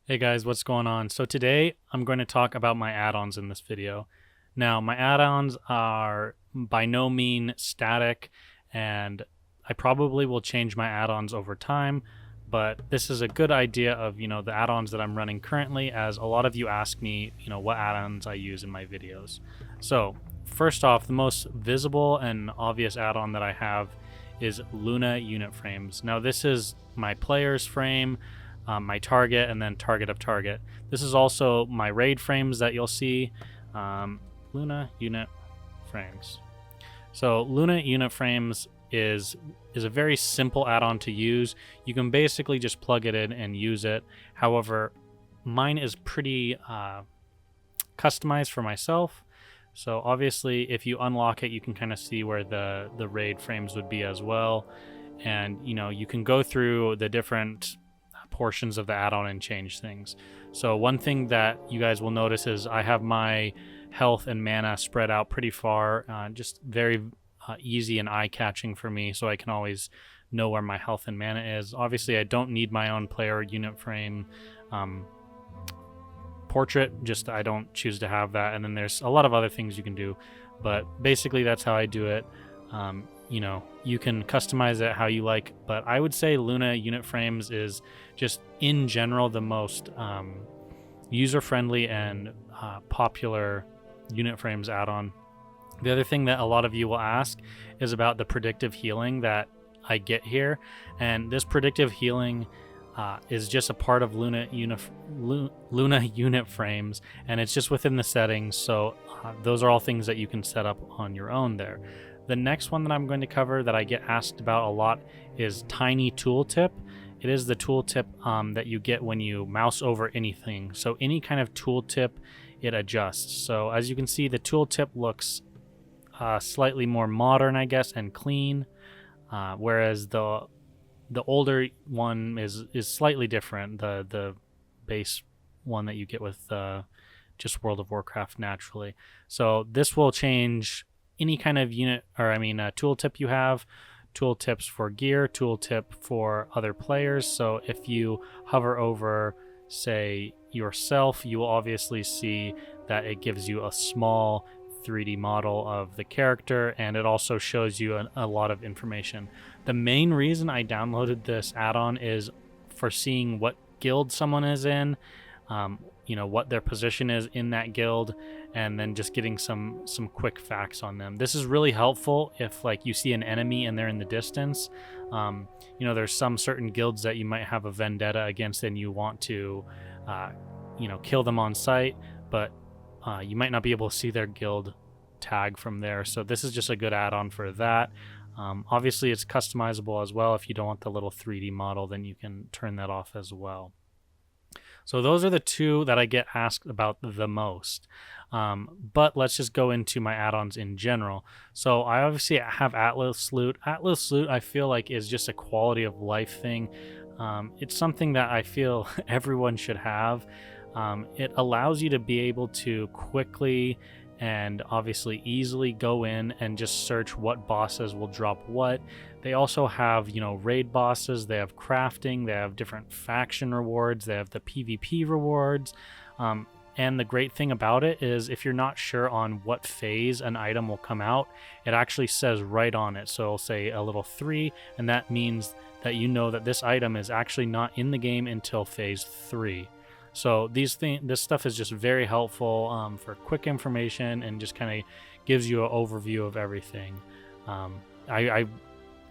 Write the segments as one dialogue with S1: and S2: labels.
S1: Hey guys, what's going on? So today I'm going to talk about my add-ons in this video. Now, my add-ons are by no means static, and I probably will change my add-ons over time, but this is a good idea of, the add-ons that I'm running currently, as a lot of you ask me, what add-ons I use in my videos. So, first off, the most visible and obvious add-on that I have is Luna unit frames. Now, this is my player's frame, my target, and then target of target. This is also my raid frames that you'll see. Luna unit frames. So Luna unit frames is a very simple add-on to use. You can basically just plug it in and use it. However, mine is pretty customized for myself. So obviously, if you unlock it, you can kind of see where the raid frames would be as well. And you can go through the different portions of the add-on and change things. So one thing that you guys will notice is I have my health and mana spread out pretty far, just very easy and eye-catching for me, so I can always know where my health and mana is. Obviously, I don't need my own player unit frame portrait, just I don't choose to have that. And then there's a lot of other things you can do, but basically that's how I do it. You can customize it how you like, but I would say Luna unit frames is just in general the most user-friendly and popular unit frames add-on. The other thing that a lot of you will ask is about the predictive healing that I get here, and this predictive healing is just a part of Luna unit frames, and it's just within the settings, so those are all things that you can set up on your own there. The next one that I'm going to cover that I get asked about a lot is TinyTooltip. It is the tooltip that you get when you mouse over anything. So any kind of tooltip, it adjusts. So as you can see, the tooltip looks slightly more modern, I guess, and clean, whereas the older one is slightly different. The base one that you get with just World of Warcraft naturally. So this will change any kind of tooltip you have, tooltips for gear, tooltip for other players. So if you hover over, say, yourself, you will obviously see that it gives you a small 3D model of the character, and it also shows you a lot of information. The main reason I downloaded this add-on is for seeing what guild someone is in, what their position is in that guild, and then just getting some quick facts on them. This is really helpful if you see an enemy and they're in the distance. There's some certain guilds that you might have a vendetta against and you want to kill them on sight, but you might not be able to see their guild tag from there. So this is just a good add-on for that. Obviously it's customizable as well. If you don't want the little 3D model, then you can turn that off as well. So those are the two that I get asked about the most. But let's just go into my add-ons in general. So I obviously have Atlasloot. Atlasloot I feel like is just a quality of life thing. It's something that I feel everyone should have. It allows you to be able to quickly and obviously easily go in and just search what bosses will drop what. They also have, raid bosses, they have crafting, they have different faction rewards, they have the PvP rewards. And the great thing about it is if you're not sure on what phase an item will come out, it actually says right on it. So it'll say a little 3, and that means that you know that this item is actually not in the game until phase 3. So this stuff is just very helpful for quick information and just kind of gives you an overview of everything. I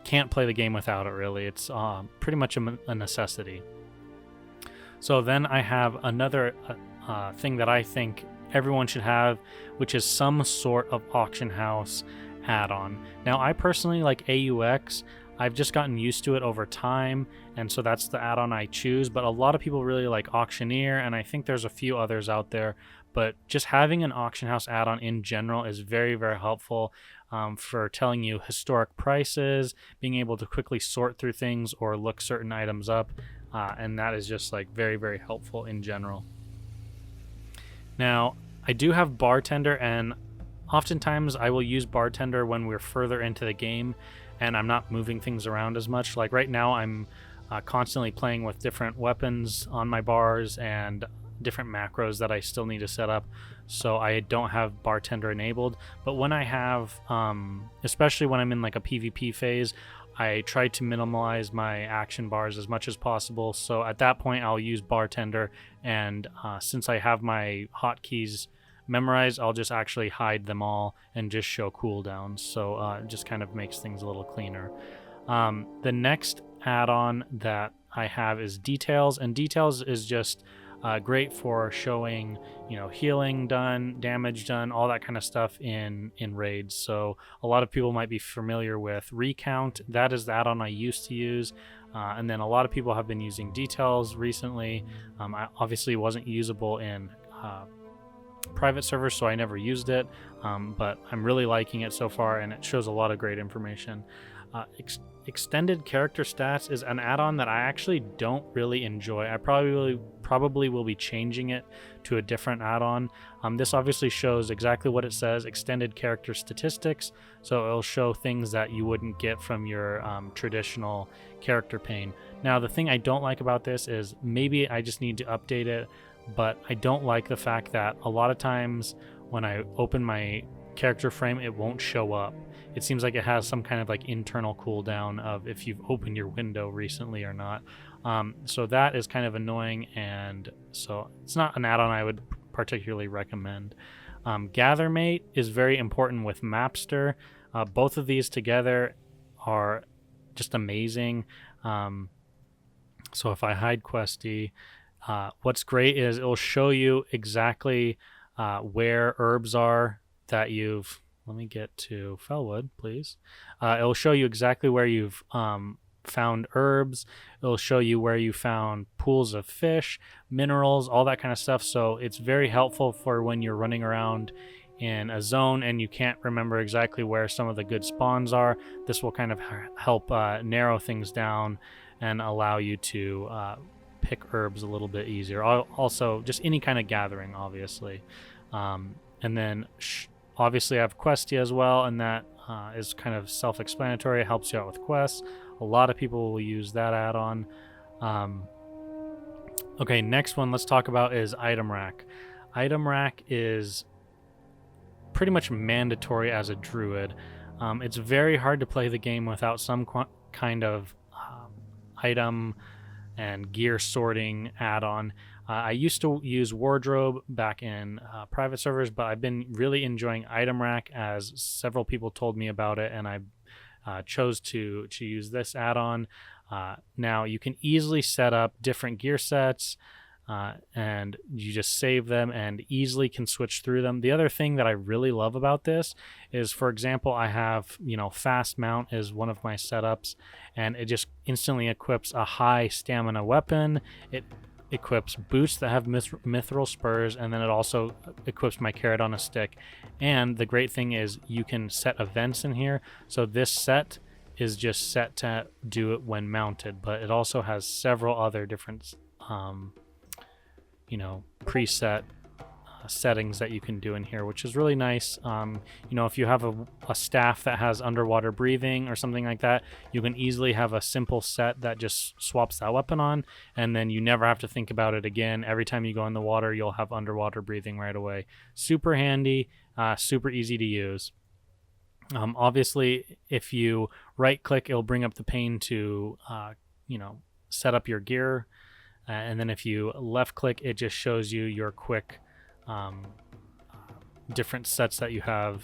S1: can't play the game without it, really. It's pretty much a necessity. So then I have another thing that I think everyone should have, which is some sort of auction house add-on. Now, I personally like AUX. I've just gotten used to it over time, and so that's the add-on I choose, but a lot of people really like Auctioneer, and I think there's a few others out there, but just having an auction house add-on in general is very, very helpful for telling you historic prices, being able to quickly sort through things or look certain items up, and that is just very, very helpful in general. Now, I do have Bartender, and oftentimes I will use Bartender when we're further into the game and I'm not moving things around as much. Like right now I'm constantly playing with different weapons on my bars and different macros that I still need to set up, so I don't have bartender enabled. But when I have, especially when I'm in like a PvP phase, I try to minimize my action bars as much as possible. So at that point, I'll use bartender, and since I have my hotkeys memorized, I'll just actually hide them all and just show cooldowns. So it just kind of makes things a little cleaner. The next add-on that I have is details, and details is just great for showing, healing done, damage done, all that kind of stuff in raids. So a lot of people might be familiar with recount. That is the add-on I used to use, and then a lot of people have been using details recently. I obviously wasn't usable in private servers, so I never used it, but I'm really liking it so far, and it shows a lot of great information. Extended character stats is an add-on that I actually don't really enjoy. I probably will be changing it to a different add-on. This obviously shows exactly what it says, extended character statistics, so it'll show things that you wouldn't get from your traditional character pane. Now, the thing I don't like about this is maybe I just need to update it, but I don't like the fact that a lot of times when I open my character frame, it won't show up. It seems like it has some kind of like internal cooldown of if you've opened your window recently or not. So that is kind of annoying, and so it's not an add-on I would particularly recommend. Gathermate is very important with Mapster. Both of these together are just amazing. So if I hide Questy, what's great is it'll show you exactly where herbs are that you've... Let me get to Fellwood, please. It'll show you exactly where you've found herbs. It'll show you where you found pools of fish, minerals, all that kind of stuff. So it's very helpful for when you're running around in a zone and you can't remember exactly where some of the good spawns are. This will kind of help narrow things down and allow you to pick herbs a little bit easier. Also, just any kind of gathering, obviously. And then obviously I have Questy as well, and that is kind of self-explanatory. It helps you out with quests. A lot of people will use that add-on. Okay, next one let's talk about is ItemRack. ItemRack is pretty much mandatory as a druid. It's very hard to play the game without some kind of item and gear sorting add-on. I used to use Wardrobe back in private servers, but I've been really enjoying ItemRack as several people told me about it, and I chose to use this add-on. Now you can easily set up different gear sets, and you just save them and easily can switch through them. The other thing that I really love about this is, for example, I have, fast mount is one of my setups, and it just instantly equips a high stamina weapon. It equips boots that have mithril spurs, and then it also equips my carrot on a stick. And the great thing is you can set events in here, so this set is just set to do it when mounted, but it also has several other different preset settings that you can do in here, which is really nice. If you have a staff that has underwater breathing or something like that, you can easily have a simple set that just swaps that weapon on, and then you never have to think about it again. Every time you go in the water, you'll have underwater breathing right away. Super handy, super easy to use. Obviously, if you right click, it'll bring up the pane to set up your gear, and then if you left click, it just shows you your quick different sets that you have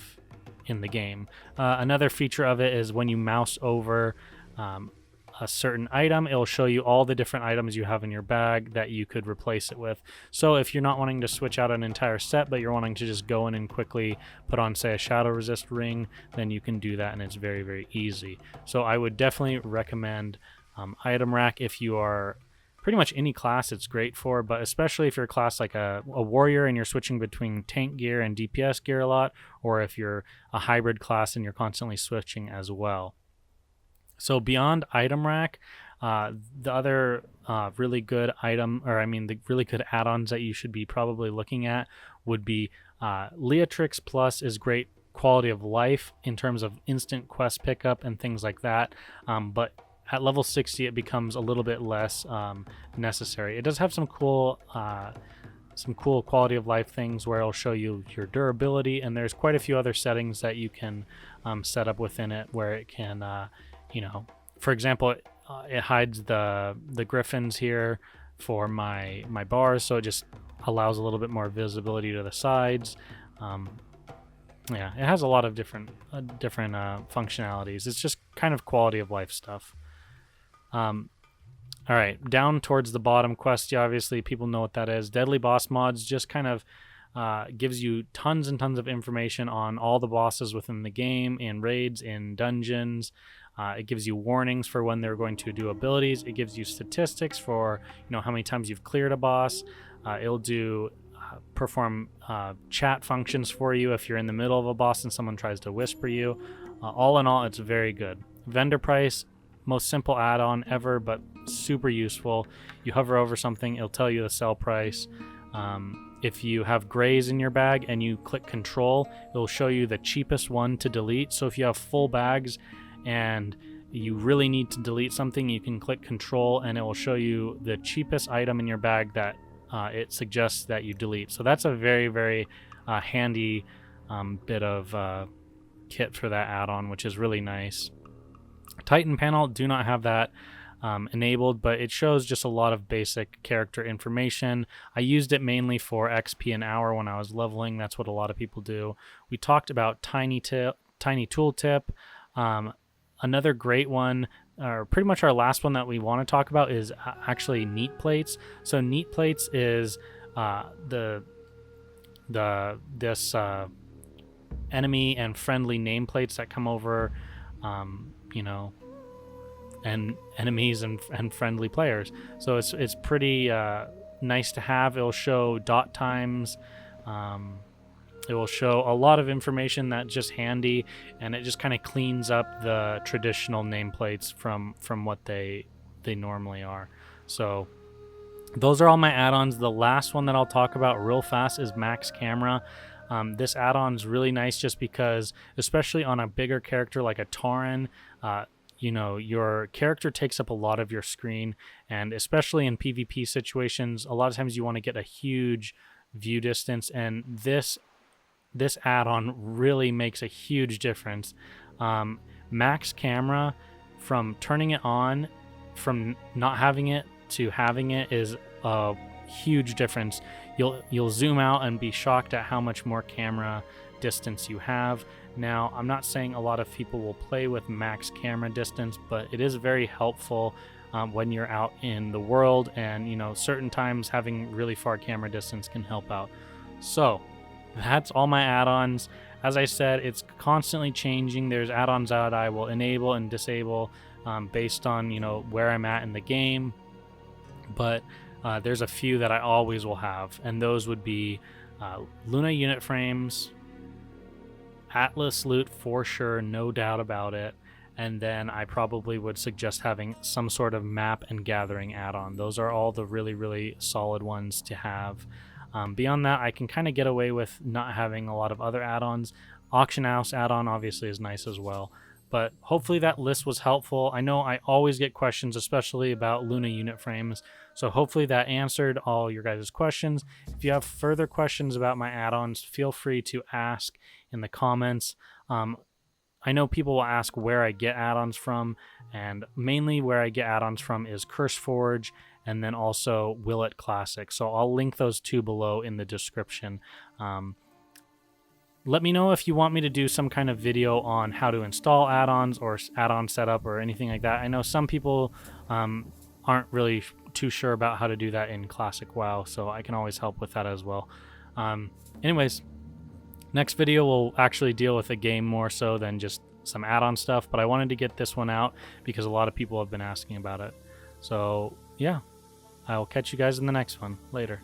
S1: in the game. Another feature of it is when you mouse over a certain item, it'll show you all the different items you have in your bag that you could replace it with. So if you're not wanting to switch out an entire set, but you're wanting to just go in and quickly put on, say, a shadow resist ring, then you can do that, and it's very, very easy. So I would definitely recommend ItemRack if you are pretty much any class it's great for, but especially if you're a class like a warrior and you're switching between tank gear and DPS gear a lot, or if you're a hybrid class and you're constantly switching as well. So beyond ItemRack, the other really good the really good add-ons that you should be probably looking at would be Leatrix Plus is great quality of life in terms of instant quest pickup and things like that, but at level 60 it becomes a little bit less necessary. It does have some cool quality of life things where it'll show you your durability, and there's quite a few other settings that you can set up within it where it can, you know, for example, it hides the griffins here for my bars, so it just allows a little bit more visibility to the sides. Yeah, it has a lot of different functionalities. It's just kind of quality of life stuff. All right, down towards the bottom, Questy, obviously people know what that is. Deadly Boss Mods just kind of gives you tons and tons of information on all the bosses within the game, in raids, in dungeons. It gives you warnings for when they're going to do abilities. It gives you statistics for, you know, how many times you've cleared a boss. It'll do perform chat functions for you if you're in the middle of a boss and someone tries to whisper you. All in all, it's very good. Vendor price, most simple add-on ever, but super useful. You hover over something, it'll tell you the sell price. If you have grays in your bag and you click control, it'll show you the cheapest one to delete. So if you have full bags and you really need to delete something, you can click control and it will show you the cheapest item in your bag that it suggests that you delete. So that's a very, very handy bit of kit for that add-on, which is really nice. Titan panel, do not have that enabled, but it shows just a lot of basic character information. I used it mainly for XP an hour when I was leveling. That's what a lot of people do. We talked about TinyTooltip. Another great one, or pretty much our last one that we want to talk about, is actually NeatPlates. So NeatPlates is this enemy and friendly nameplates that come over, you know, and enemies and friendly players. So it's pretty nice to have. It'll show dot times. It will show a lot of information that's just handy, and it just kind of cleans up the traditional nameplates from what they normally are. So those are all my add-ons. The last one that I'll talk about real fast is Max Camera. This add-on is really nice just because, especially on a bigger character like a Tauren, you know, your character takes up a lot of your screen, and especially in PvP situations, a lot of times you want to get a huge view distance, and this add-on really makes a huge difference. Max Camera, from turning it on, from not having it to having it, is a huge difference. You'll zoom out and be shocked at how much more camera distance you have. Now, I'm not saying a lot of people will play with max camera distance, but it is very helpful when you're out in the world, and you know, certain times having really far camera distance can help out. So that's all my add-ons. As I said, it's constantly changing. There's add-ons that I will enable and disable based on, you know, where I'm at in the game, but there's a few that I always will have, and those would be Luna unit frames, Atlasloot for sure, no doubt about it, and then I probably would suggest having some sort of map and gathering add-on. Those are all the really, really solid ones to have. Beyond that, I can kind of get away with not having a lot of other add-ons. Auction House add-on obviously is nice as well. But hopefully that list was helpful. I know I always get questions, especially about Luna unit frames. So hopefully that answered all your guys' questions. If you have further questions about my add-ons, feel free to ask in the comments. I know people will ask where I get add-ons from, and mainly where I get add-ons from is CurseForge, and then also Willet Classic. So I'll link those two below in the description. Let me know if you want me to do some kind of video on how to install add-ons or add-on setup or anything like that. I know some people aren't really too sure about how to do that in Classic WoW, so I can always help with that as well. Anyways, next video will actually deal with a game more so than just some add-on stuff, but I wanted to get this one out because a lot of people have been asking about it. So yeah, I'll catch you guys in the next one. Later.